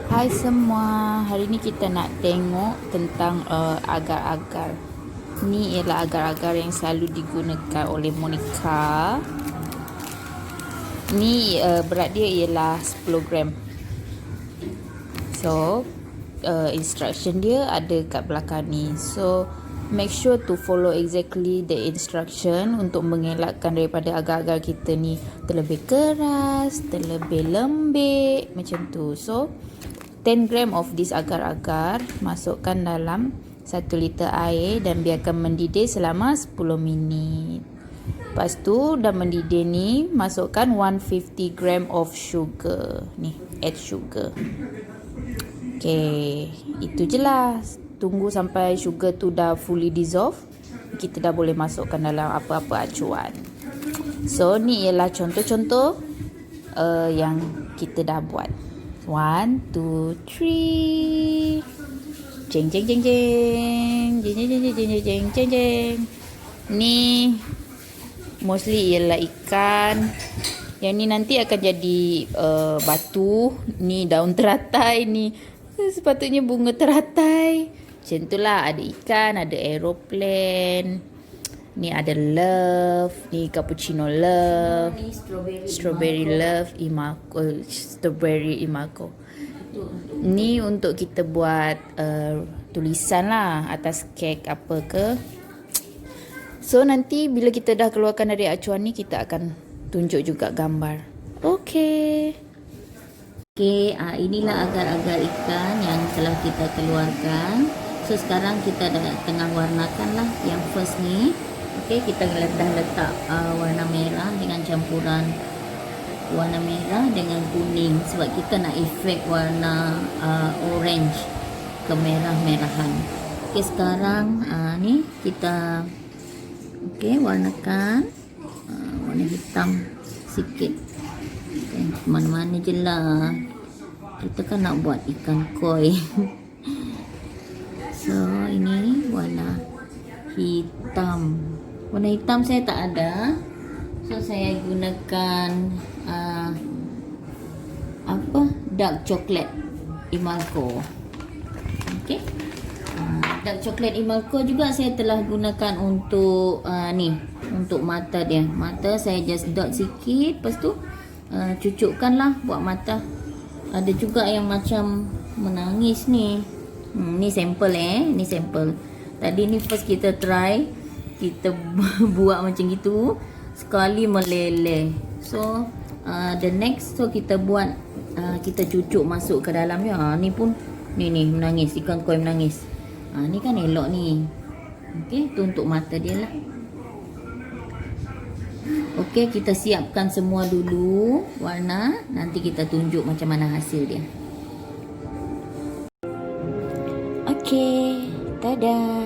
Hai semua, hari ni kita nak tengok tentang agar-agar. Ni ialah agar-agar yang selalu digunakan oleh Monica. Ni berat dia ialah 10 gram. So, instruction dia ada kat belakang ni. So, make sure to follow exactly the instruction untuk mengelakkan daripada agar-agar kita ni terlebih keras, terlebih lembik macam tu. So, 10 gram of this agar-agar masukkan dalam 1 liter air dan biarkan mendidih selama 10 minit. Lepas tu dah mendidih ni, masukkan 150 gram of sugar. Ni, add sugar. Okay, itu je lah. Tunggu sampai sugar tu dah fully dissolve. Kita dah boleh masukkan dalam apa-apa acuan. So, ni ialah contoh-contoh yang kita dah buat. 1, 2, 3. Jeng jeng jeng jeng. Jeng jeng jeng jeng jeng jeng jeng jeng. Ni mostly ialah ikan. Yang ni nanti akan jadi batu. Ni daun teratai ni. Sepatutnya bunga teratai. Macam tu lah, ada ikan, ada aeroplane. Ni ada love, ni cappuccino love, Ni strawberry love, strawberry imago. Ni untuk kita buat tulisan lah atas kek apa ke. So nanti bila kita dah keluarkan dari acuan ni, kita akan tunjuk juga gambar. Okay. Okey, inilah agar-agar ikan yang telah kita keluarkan. So sekarang kita dah tengah warnakan lah yang first ni. Okey, kita dah letak warna merah dengan campuran warna merah dengan kuning sebab kita nak efek warna orange kemerah-merahan. Okey, sekarang ni kita warnakan warna hitam sikit. Okay, mana-mana je lah. Kita kan nak buat ikan koi. So, ini warna hitam. Warna hitam saya tak ada. So, saya gunakan dark chocolate Imalco. Okey. Dark chocolate Imalco juga saya telah gunakan untuk untuk mata dia. Mata saya just dot sikit, lepas tu cucukkanlah buat mata. Ada juga yang macam menangis ni. Ni sampel ni sampel. Tadi ni first kita try, kita buat macam gitu, sekali meleleh. So the next, so kita buat kita cucuk masuk ke dalamnya. Ni pun ni menangis, ikan koi menangis. Ni kan elok ni. Okey, tu untuk mata dia lah. Okey, kita siapkan semua dulu warna, nanti kita tunjuk macam mana hasil dia. Okey, tada.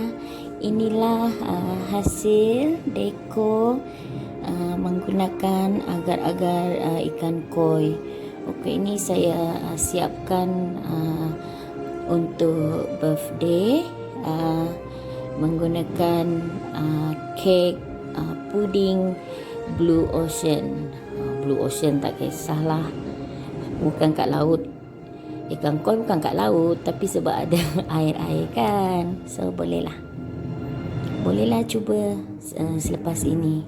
Inilah hasil dekor menggunakan agar-agar ikan koi. Okey, ini saya siapkan untuk birthday, menggunakan kek puding Blue Ocean. Blue Ocean tak kisahlah, bukan kat laut. Ikan koi bukan kat laut, tapi sebab ada air-air kan. So bolehlah cuba selepas ini.